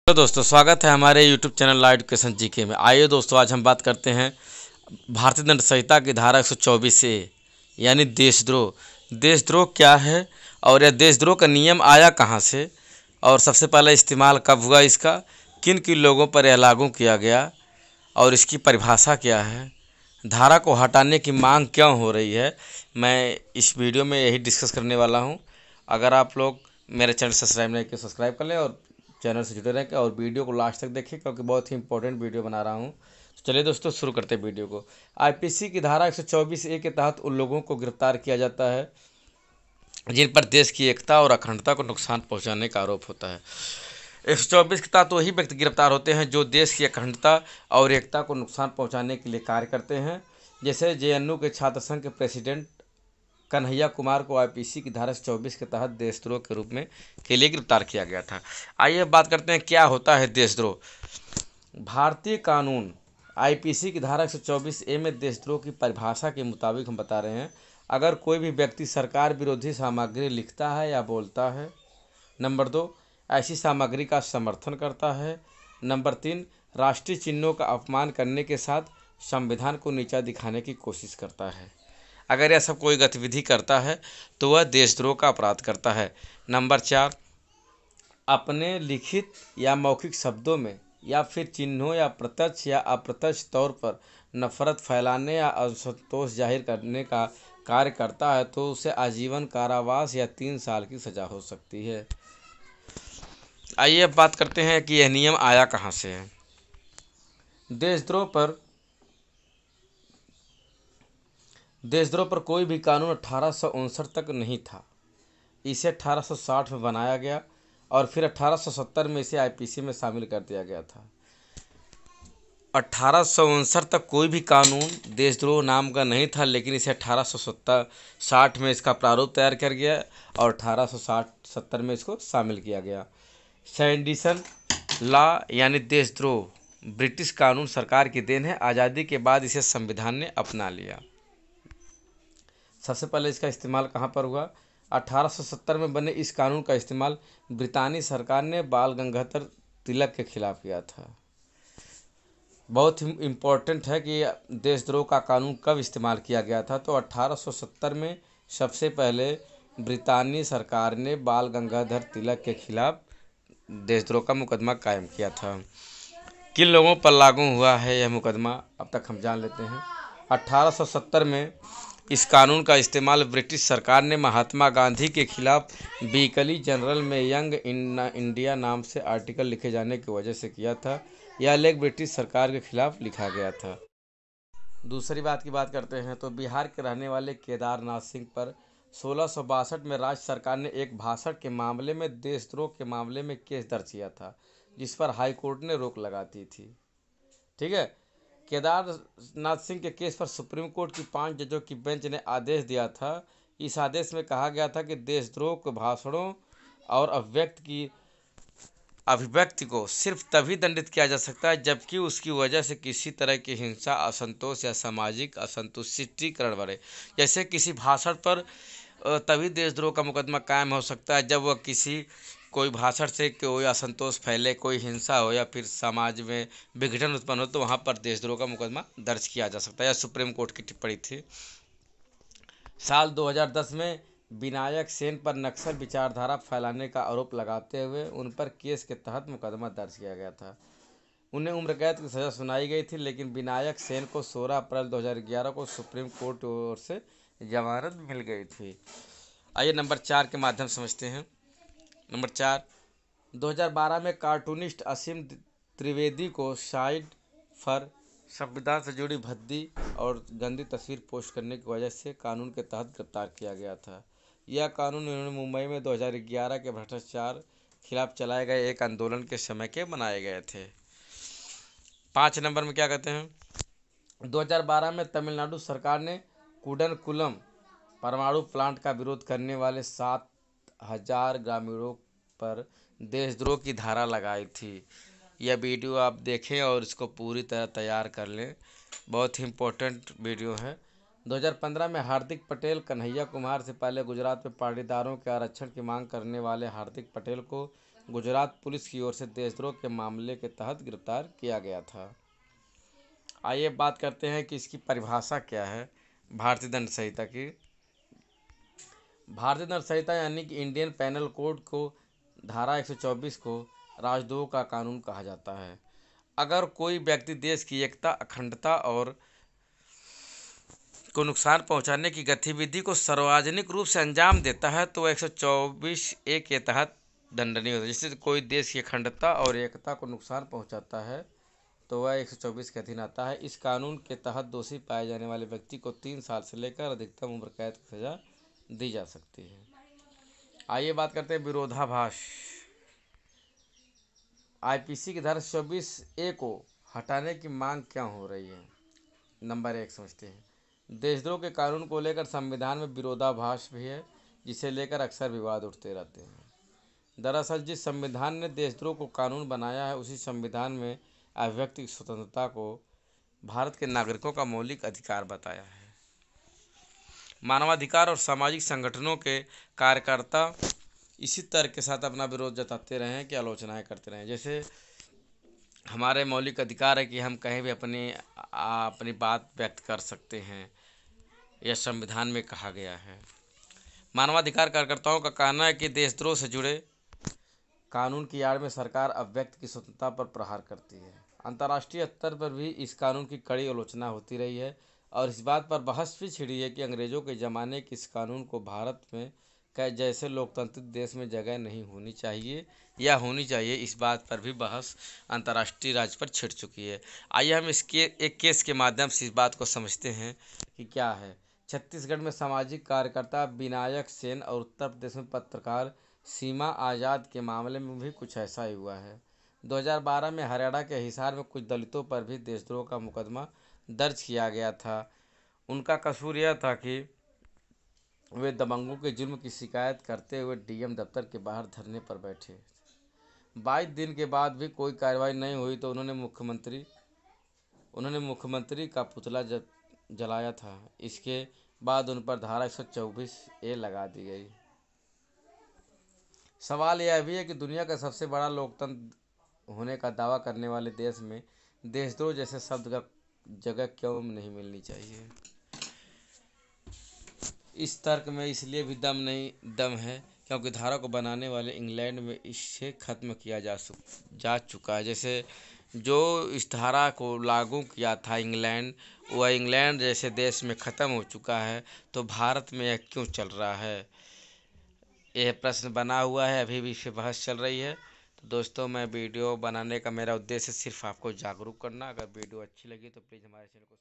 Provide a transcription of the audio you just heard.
तो दोस्तों स्वागत है हमारे YouTube channel live education GK में। आइए दोस्तों, आज हम बात करते हैं भारतीय दंड संहिता की धारा 124 ए यानी देशद्रोह। देशद्रोह क्या है और यह देशद्रोह का नियम आया कहाँ से, और सबसे पहले इस्तेमाल कब हुआ इसका, किन किन लोगों पर यह लागू किया गया और इसकी परिभाषा क्या है, धारा को हटाने की मांग क्यों हो रही है। मैं इस वीडियो में यही डिस्कस करने वाला हूँ। अगर आप लोग मेरे चैनल सब्सक्राइब नहीं किए सब्सक्राइब कर लें और चैनल से जुड़े रहें और वीडियो को लास्ट तक देखें, क्योंकि बहुत ही इंपॉर्टेंट वीडियो बना रहा हूँ। तो चलिए दोस्तों, शुरू करते हैं वीडियो को। आईपीसी की धारा 124 ए के तहत उन लोगों को गिरफ्तार किया जाता है जिन पर देश की एकता और अखंडता को नुकसान पहुंचाने का आरोप होता है। 124 के तहत वही व्यक्ति गिरफ्तार होते हैं जो देश की अखंडता और एकता को नुकसान पहुंचाने के लिए कार्य करते हैं। जैसे जेएनयू के छात्र संघ के प्रेसिडेंट कन्हैया कुमार को आईपीसी की धारा 124 के तहत देशद्रोह के रूप में के लिए गिरफ्तार किया गया था। आइए बात करते हैं क्या होता है देशद्रोह। भारतीय कानून आईपीसी की धारा 124 ए में देशद्रोह की परिभाषा के मुताबिक हम बता रहे हैं, अगर कोई भी व्यक्ति सरकार विरोधी सामग्री लिखता है या बोलता है। नंबर 2, ऐसी सामग्री का समर्थन करता है। नंबर 3, राष्ट्रीय चिन्हों का अपमान करने के साथ संविधान को नीचा दिखाने की कोशिश करता है। अगर यह सब कोई गतिविधि करता है तो वह देशद्रोह का अपराध करता है। नंबर 4, अपने लिखित या मौखिक शब्दों में या फिर चिन्हों या प्रत्यक्ष या अप्रत्यक्ष तौर पर नफरत फैलाने या असंतोष जाहिर करने का कार्य करता है तो उसे आजीवन कारावास या 3 साल की सज़ा हो सकती है। आइए अब बात करते हैं कि यह नियम आया कहाँ से है। देशद्रोह पर कोई भी कानून 1859 तक नहीं था। इसे 1860 में बनाया गया और फिर 1870 में इसे आईपीसी में शामिल कर दिया गया था। 1859 तक कोई भी कानून देशद्रोह नाम का नहीं था, लेकिन इसे 1860 में इसका प्रारूप तैयार कर गया और 1860-70 में इसको शामिल किया गया। सेडिशन लॉ यानी देशद्रोह ब्रिटिश कानून सरकार की देन है। आज़ादी के बाद इसे संविधान ने अपना लिया। सबसे पहले इसका इस्तेमाल कहाँ पर हुआ? 1870 में बने इस कानून का इस्तेमाल ब्रितानी सरकार ने बाल गंगाधर तिलक के खिलाफ किया था। बहुत ही इम्पोर्टेंट है कि देशद्रोह का कानून कब इस्तेमाल किया गया था, तो 1870 में सबसे पहले ब्रितानी सरकार ने बाल गंगाधर तिलक के खिलाफ देशद्रोह का मुकदमा कायम किया था। किन लोगों पर लागू हुआ है यह मुकदमा, अब तक हम जान लेते हैं। 1870 में इस कानून का इस्तेमाल ब्रिटिश सरकार ने महात्मा गांधी के खिलाफ वीकली जनरल में यंग इंडिया नाम से आर्टिकल लिखे जाने की वजह से किया था। यह लेख ब्रिटिश सरकार के खिलाफ लिखा गया था। दूसरी बात की बात करते हैं तो बिहार के रहने वाले केदारनाथ सिंह पर 1662 में राज्य सरकार ने एक भाषण के मामले में देशद्रोह के मामले में केस दर्ज किया था, जिस पर हाईकोर्ट ने रोक लगा दी थी। ठीक है। केदारनाथ सिंह के केस पर सुप्रीम कोर्ट की 5 जजों की बेंच ने आदेश दिया था। इस आदेश में कहा गया था कि देशद्रोह के भाषणों और अभिव्यक्ति को सिर्फ तभी दंडित किया जा सकता है जबकि उसकी वजह से किसी तरह की हिंसा, असंतोष या सामाजिक असंतुष्टिकरण बढ़े। जैसे किसी भाषण पर तभी देशद्रोह का मुकदमा कायम हो सकता है जब वह कोई भाषण से कोई असंतोष फैले, कोई हिंसा हो या फिर समाज में विघटन उत्पन्न हो, तो वहाँ पर देशद्रोह का मुकदमा दर्ज किया जा सकता है। यह सुप्रीम कोर्ट की टिप्पणी थी। साल 2010 में विनायक सेन पर नक्सल विचारधारा फैलाने का आरोप लगाते हुए उन पर केस के तहत मुकदमा दर्ज किया गया था। उन्हें उम्र कैद की सज़ा सुनाई गई थी, लेकिन विनायक सेन को 16 अप्रैल 2011 को सुप्रीम कोर्ट की ओर से जमानत मिल गई थी। आइए नंबर 4 के माध्यम समझते हैं। नंबर 4, 2012 में कार्टूनिस्ट असीम त्रिवेदी को साइड फॉर संविधान से जुड़ी भद्दी और गंदी तस्वीर पोस्ट करने की वजह से कानून के तहत गिरफ्तार किया गया था। यह कानून इन्होंने मुंबई में 2011 के भ्रष्टाचार खिलाफ चलाए गए एक आंदोलन के समय के बनाए गए थे। 5 नंबर में क्या कहते हैं, 2012 में तमिलनाडु सरकार ने कुडनकुलम परमाणु प्लांट का विरोध करने वाले 7,000 ग्रामीणों पर देशद्रोह की धारा लगाई थी। यह वीडियो आप देखें और इसको पूरी तरह तैयार कर लें, बहुत ही इम्पोर्टेंट वीडियो है। 2015 में हार्दिक पटेल कन्हैया कुमार से पहले गुजरात में पाटीदारों के आरक्षण की मांग करने वाले हार्दिक पटेल को गुजरात पुलिस की ओर से देशद्रोह के मामले के तहत गिरफ्तार किया गया था। आइए बात करते हैं कि इसकी परिभाषा क्या है भारतीय दंड संहिता की। भारतीय दंड संहिता यानी कि इंडियन पेनल कोड को धारा 124 को राजद्रोह का कानून कहा जाता है। अगर कोई व्यक्ति देश की एकता, अखंडता और को नुकसान पहुंचाने की गतिविधि को सार्वजनिक रूप से अंजाम देता है तो 124A के तहत दंडनीय होता है। जैसे कोई देश की अखंडता और एकता को नुकसान पहुंचाता है तो वह 124 के अधीन आता है। इस कानून के तहत दोषी पाए जाने वाले व्यक्ति को 3 साल से लेकर अधिकतम उम्र कैद की सजा दी जा सकती है। आइए बात करते हैं विरोधाभास। आईपीसी की धारा 124A को हटाने की मांग क्यों हो रही है। नंबर 1 समझते हैं। देशद्रोह के कानून को लेकर संविधान में विरोधाभास भी है, जिसे लेकर अक्सर विवाद उठते रहते हैं। दरअसल जिस संविधान ने देशद्रोह को कानून बनाया है, उसी संविधान में अभिव्यक्ति की स्वतंत्रता को भारत के नागरिकों का मौलिक अधिकार बताया है। मानवाधिकार और सामाजिक संगठनों के कार्यकर्ता इसी तर्क के साथ अपना विरोध जताते रहे हैं कि आलोचनाएं करते रहे। जैसे हमारे मौलिक अधिकार है कि हम कहीं भी अपनी बात व्यक्त कर सकते हैं, यह संविधान में कहा गया है। मानवाधिकार कार्यकर्ताओं का कहना है कि देशद्रोह से जुड़े कानून की आड़ में सरकार अभिव्यक्ति की स्वतंत्रता पर प्रहार करती है। अंतर्राष्ट्रीय स्तर पर भी इस कानून की कड़ी आलोचना होती रही है और इस बात पर बहस भी छिड़ी है कि अंग्रेज़ों के ज़माने के इस कानून को भारत में जैसे लोकतांत्रिक देश में जगह नहीं होनी चाहिए या होनी चाहिए, इस बात पर भी बहस अंतर्राष्ट्रीय राज पर छिड़ चुकी है। आइए हम इसके एक केस के माध्यम से इस बात को समझते हैं कि क्या है। छत्तीसगढ़ में सामाजिक कार्यकर्ता विनायक सेन और उत्तर प्रदेश में पत्रकार सीमा आज़ाद के मामले में भी कुछ ऐसा ही हुआ है। 2012 में हरियाणा के हिसार में कुछ दलितों पर भी देशद्रोह का मुकदमा दर्ज किया गया था। उनका कसूर यह था कि वे दबंगों के जुर्म की शिकायत करते हुए डीएम दफ्तर के बाहर धरने पर बैठे। 22 दिन के बाद भी कोई कार्रवाई नहीं हुई तो उन्होंने मुख्यमंत्री का पुतला जलाया था। इसके बाद उन पर धारा 124A लगा दी गई। सवाल यह भी है कि दुनिया का सबसे बड़ा लोकतंत्र होने का दावा करने वाले देश में देशद्रोह जैसे शब्द का जगह क्यों नहीं मिलनी चाहिए। इस तर्क में इसलिए भी दम है क्योंकि धारा को बनाने वाले इंग्लैंड में इसे खत्म किया जा चुका है। जैसे जो इस धारा को लागू किया था इंग्लैंड, वह इंग्लैंड जैसे देश में ख़त्म हो चुका है, तो भारत में यह क्यों चल रहा है, यह प्रश्न बना हुआ है। अभी भी इस पर बहस चल रही है। तो दोस्तों, मैं वीडियो बनाने का मेरा उद्देश्य सिर्फ आपको जागरूक करना। अगर वीडियो अच्छी लगी तो प्लीज़ हमारे चैनल को